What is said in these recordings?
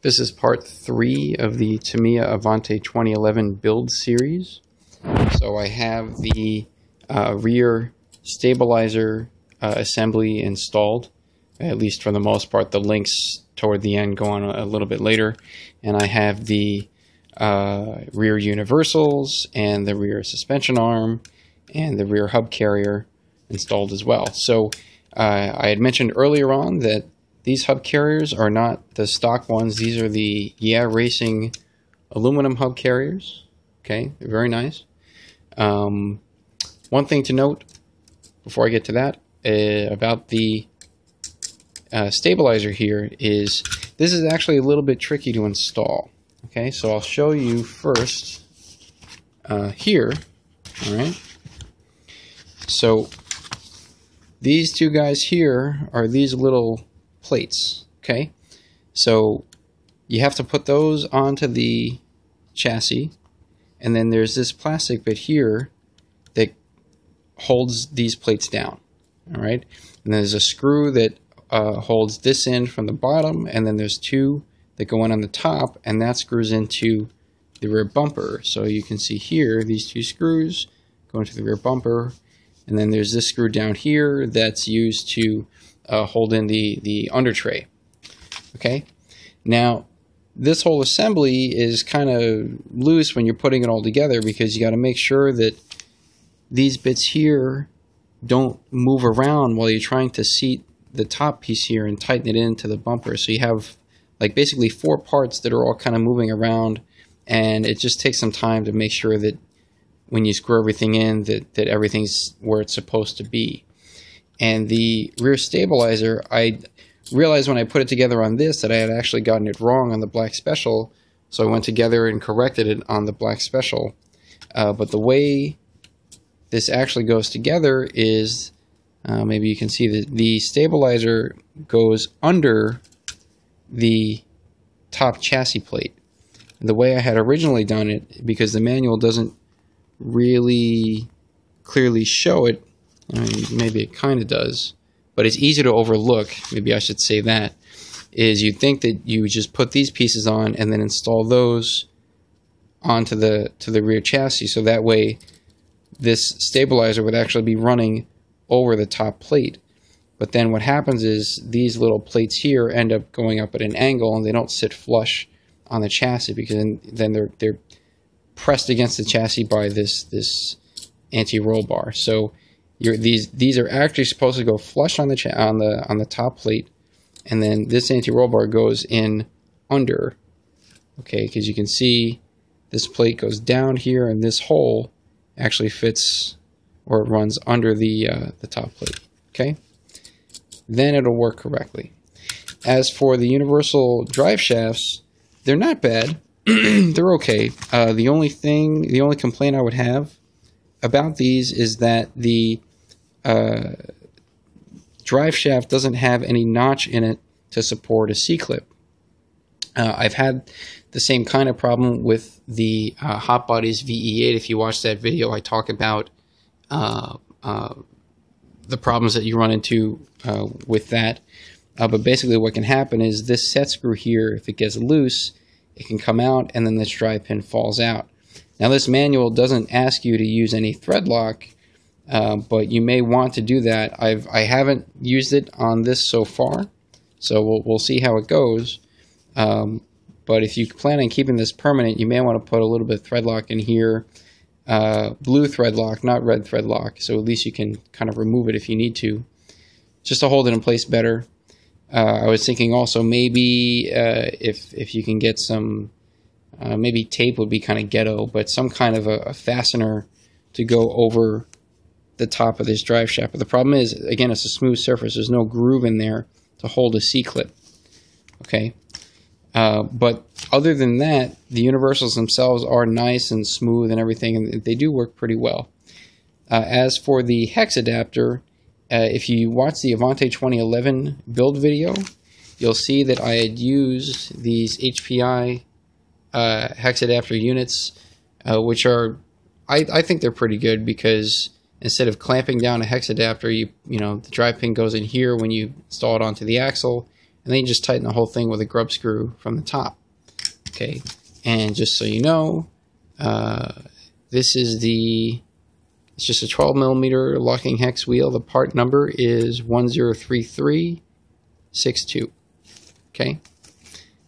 This is part 3 of the Tamiya Avante 2011 build series. So I have the rear stabilizer assembly installed, at least for the most part. The links toward the end go on a little bit later. And I have the rear universals and the rear suspension arm and the rear hub carrier installed as well. So I had mentioned earlier on that these hub carriers are not the stock ones. These are the Yeah Racing aluminum hub carriers. Okay, they're very nice. One thing to note before I get to that about the stabilizer here is this is actually a little bit tricky to install. Okay, so I'll show you first here. All right. So these two guys here are these little plates. Okay, so you have to put those onto the chassis, and then there's this plastic bit here that holds these plates down. All right, and there's a screw that holds this in from the bottom, and then there's two that go in on the top, and that screws into the rear bumper. So you can see here these two screws go into the rear bumper, and then there's this screw down here that's used to hold in the under tray. Okay, now this whole assembly is kind of loose when you're putting it all together, because you got to make sure that these bits here don't move around while you're trying to seat the top piece here and tighten it into the bumper. So you have like basically 4 parts that are all kind of moving around, and it just takes some time to make sure that when you screw everything in that everything's where it's supposed to be. And the rear stabilizer, I realized when I put it together on this that I had actually gotten it wrong on the Black Special, so I went together and corrected it on the Black Special. But the way this actually goes together is, maybe you can see that the stabilizer goes under the top chassis plate. The way I had originally done it, because the manual doesn't really clearly show it, I mean, maybe it kind of does, but it's easy to overlook, maybe I should say that, is you'd think that you would just put these pieces on and then install those onto the rear chassis, so that way this stabilizer would actually be running over the top plate. But then what happens is these little plates here end up going up at an angle, and they don't sit flush on the chassis, because then they're pressed against the chassis by this anti-roll bar. So these are actually supposed to go flush on the top plate, and then this anti-roll bar goes in under. Okay, because you can see this plate goes down here, and this hole actually fits, or it runs under the top plate. Okay, then it'll work correctly. As for the universal drive shafts, they're not bad. They're okay. The only complaint I would have about these is that the drive shaft doesn't have any notch in it to support a C-clip. I've had the same kind of problem with the Hot Bodies VE8. If you watch that video, I talk about the problems that you run into with that. But basically what can happen is this set screw here, if it gets loose, it can come out, and then this drive pin falls out. Now this manual doesn't ask you to use any thread lock, but you may want to do that. I haven't used it on this so far, so we'll see how it goes. But if you plan on keeping this permanent, you may want to put a little bit of thread lock in here. Blue thread lock, not red thread lock, so at least you can kind of remove it if you need to, just to hold it in place better. I was thinking also maybe if you can get some, maybe tape would be kind of ghetto, but some kind of a fastener to go over the top of this drive shaft. But the problem is, again, it's a smooth surface. There's no groove in there to hold a C-clip. Okay, but other than that, the universals themselves are nice and smooth and everything, and they do work pretty well. As for the hex adapter, if you watch the Avante 2011 build video, you'll see that I had used these HPI hex adapter units, which are, I think they're pretty good, because instead of clamping down a hex adapter, the drive pin goes in here when you install it onto the axle, and then you just tighten the whole thing with a grub screw from the top. Okay, and just so you know, this is it's just a 12mm locking hex wheel. The part number is 103362. Okay,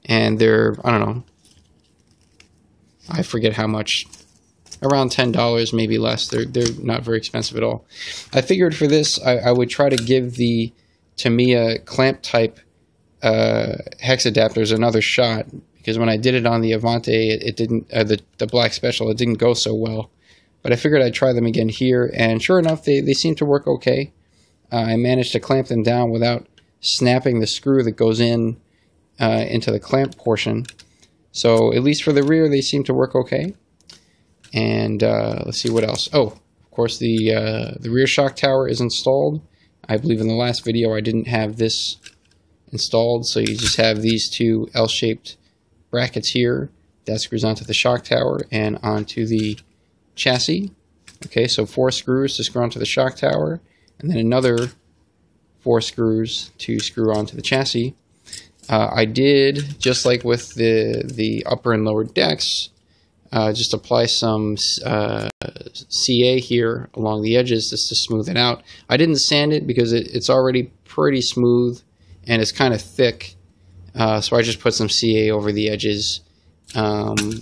and they're, I don't know, I forget how much, around $10, maybe less. They're not very expensive at all. I figured for this, I would try to give the Tamiya clamp type hex adapters another shot, because when I did it on the Avante, it didn't, the Black Special, it didn't go so well. But I figured I'd try them again here, and sure enough, they seem to work okay. I managed to clamp them down without snapping the screw that goes in into the clamp portion. So at least for the rear, they seem to work okay. And let's see what else. Oh, of course, the rear shock tower is installed. I believe in the last video I didn't have this installed, so you just have these two L-shaped brackets here. That screws onto the shock tower and onto the chassis. Okay, so 4 screws to screw onto the shock tower, and then another 4 screws to screw onto the chassis. I did, just like with the upper and lower decks, just apply some CA here along the edges just to smooth it out. I didn't sand it because it's already pretty smooth and it's kind of thick, so I just put some CA over the edges,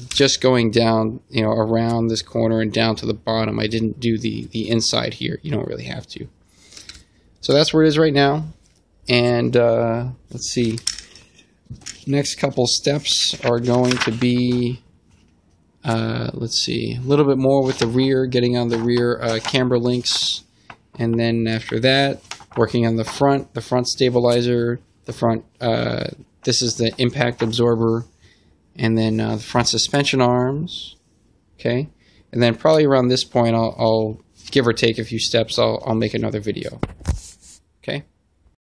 just going down, you know, around this corner and down to the bottom. I didn't do the inside here. You don't really have to. So that's where it is right now. And let's see. Next couple steps are going to be, let's see, a little bit more with the rear, getting on the rear camber links, and then after that, working on the front stabilizer, the front, this is the impact absorber, and then the front suspension arms, okay, and then probably around this point, I'll give or take a few steps, I'll make another video, okay.